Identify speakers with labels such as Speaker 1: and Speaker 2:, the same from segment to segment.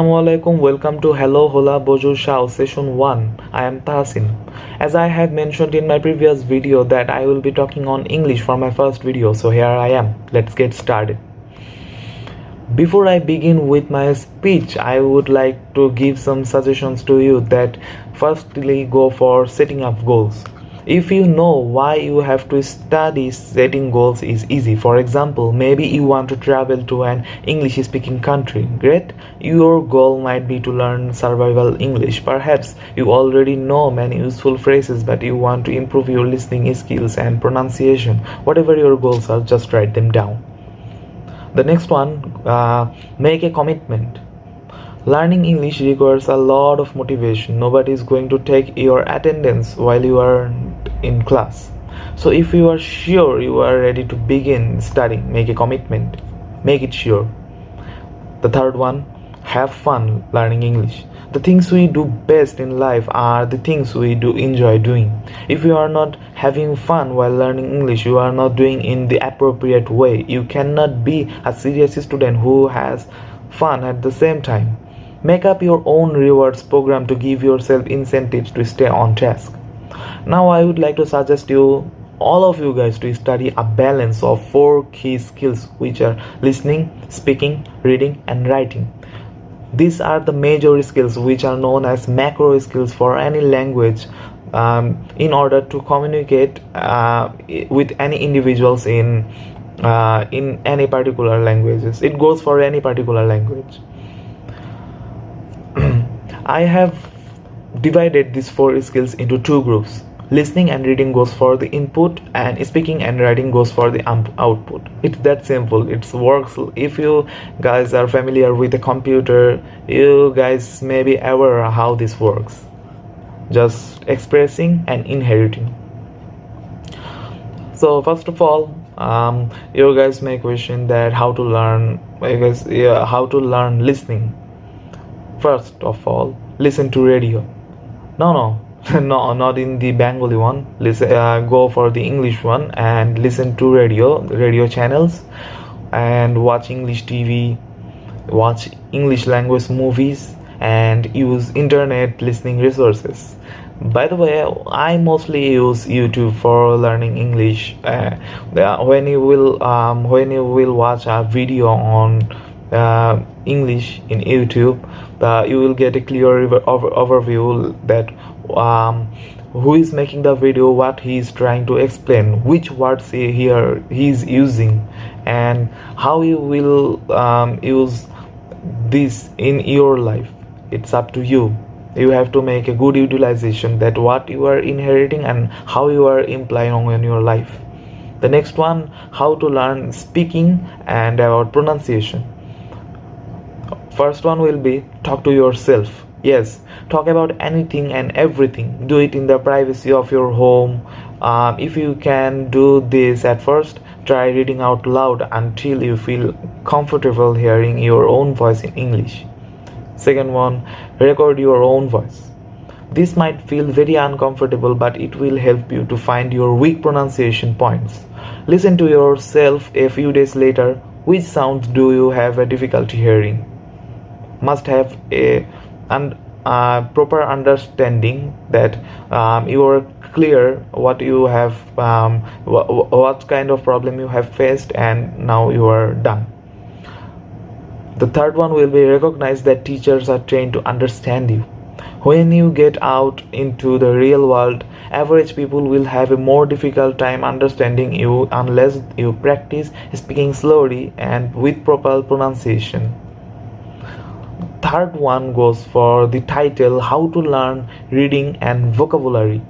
Speaker 1: Assalamualaikum, welcome to Hello Hola Bonjour Shao Session 1. I am Tasin. As I have mentioned in my previous video that I will be talking on English for my first video, so here I am. Let's get started. Before I begin with my speech, I would like to give some suggestions to you that firstly go for setting up goals. If you know why you have to study, setting goals is easy. For example, maybe you want to travel to an English speaking country. Great. Your goal might be to learn survival English. Perhaps you already know many useful phrases, but you want to improve your listening skills and pronunciation. Whatever your goals are, just write them down. The next one, make a commitment. Learning English requires a lot of motivation. Nobody is going to take your attendance while you are in class. So if you are sure you are ready to begin studying, make a commitment. Make it sure. The third one, have fun learning English. The things we do best in life are the things we do enjoy doing. If you are not having fun while learning English, you are not doing in the appropriate way. You cannot be a serious student who has fun at the same time. Make up your own rewards program to give yourself incentives to stay on task. Now I would like to suggest you all of you guys to study a balance of 4 key skills, which are listening, speaking, reading and writing. These are the major skills which are known as macro skills for any language, in order to communicate with any individuals in any particular languages. It goes for any particular language. I have divided these 4 skills into 2 groups. Listening and reading goes for the input, and speaking and writing goes for the output. It's that simple. It works. If you guys are familiar with the computer, you guys may be aware how this works. Just expressing and inheriting. So first of all, you guys may question that how to learn listening. First of all, listen to radio. No, not in the Bengali one. Listen, go for the English one and listen to radio channels, and watch English TV, watch English language movies, and use internet listening resources. By the way, I mostly use YouTube for learning English. When you will watch a video on English in YouTube, you will get a clear overview that who is making the video, what he is trying to explain, which words he is using, and how you will use this in your life. It's up to you. You have to make a good utilization that what you are inheriting and how you are implying on your life. The next one, how to learn speaking and about pronunciation. First one will be talk to yourself. Yes, talk about anything and everything. Do it in the privacy of your home. If you can do this at first, try reading out loud until you feel comfortable hearing your own voice in English. Second one, record your own voice. This might feel very uncomfortable, but it will help you to find your weak pronunciation points. Listen to yourself a few days later. Which sounds do you have a difficulty hearing? Must have a proper understanding that you are clear what you have, what kind of problem you have faced, and now you are done. The third one will be recognize that teachers are trained to understand you. When you get out into the real world, average people will have a more difficult time understanding you unless you practice speaking slowly and with proper pronunciation. Third one goes for the title, how to learn reading and vocabulary.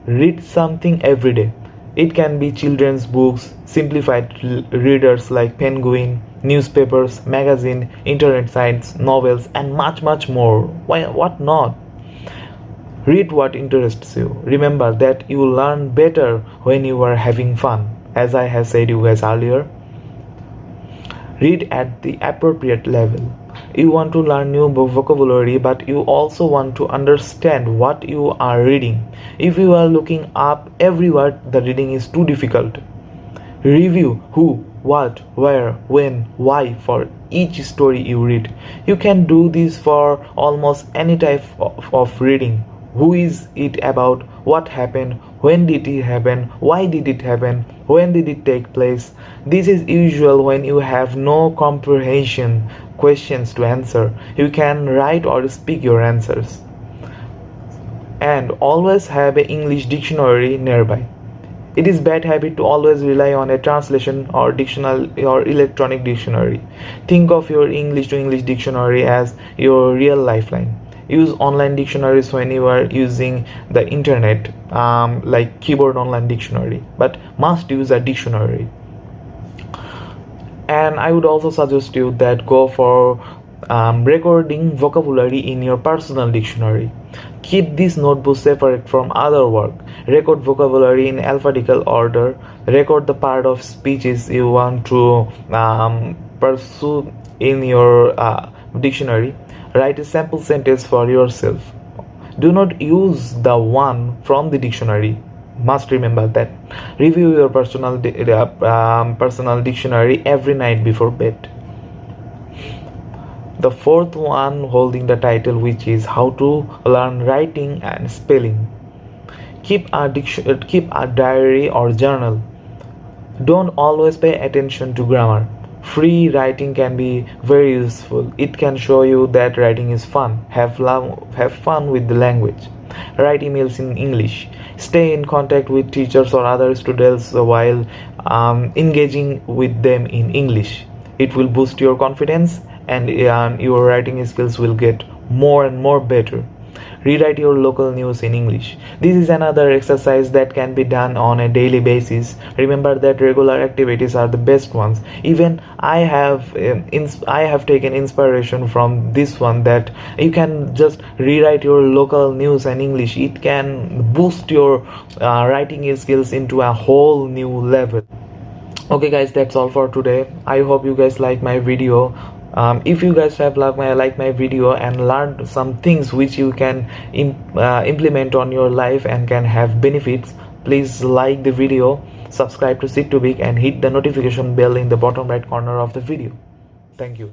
Speaker 1: Read something every day. It can be children's books, simplified readers like Penguin, newspapers, magazine, internet sites, novels, and much more. Why, what not? Read what interests you. Remember that you learn better when you are having fun. As I have said you guys earlier, read at the appropriate level. You want to learn new vocabulary, but you also want to understand what you are reading. If you are looking up every word, the reading is too difficult. Review who what, where, when, why for each story you read. You can do this for almost any type of reading. Who is it about? What happened? When did it happen? Why did it happen? When did it take place? This is usual when you have no comprehension questions to answer. You can write or speak your answers. And always have an English dictionary nearby. It is bad habit to always rely on a translation or dictionary or electronic dictionary. Think of your English to English dictionary as your real lifeline. Use online dictionaries when you are using the internet, like keyboard online dictionary, but must use a dictionary. And I would also suggest you that go for recording vocabulary in your personal dictionary. Keep this notebook separate from other work. Record vocabulary in alphabetical order. Record the part of speeches you want to pursue in your dictionary. Write a sample sentence for yourself. Do not use the one from the dictionary. Must remember that. Review your personal dictionary every night before bed. The fourth one holding the title, which is how to learn writing and spelling. Keep a diary or journal. Don't always pay attention to grammar. Free writing can be very useful. It can show you that writing is fun. Have fun with the language. Write emails in English. Stay in contact with teachers or other students while engaging with them in English. It will boost your confidence and your writing skills will get more and more better. Rewrite your local news in English. This is another exercise that can be done on a daily basis. Remember that regular activities are the best ones. Even I have taken inspiration from this one, that you can just rewrite your local news in English. It can boost your writing skills into a whole new level. Okay guys, that's all for today. I hope you guys like my video. If you guys have liked my video and learned some things which you can implement on your life and can have benefits, please like the video, subscribe to Sit to Big and hit the notification bell in the bottom right corner of the video. Thank you.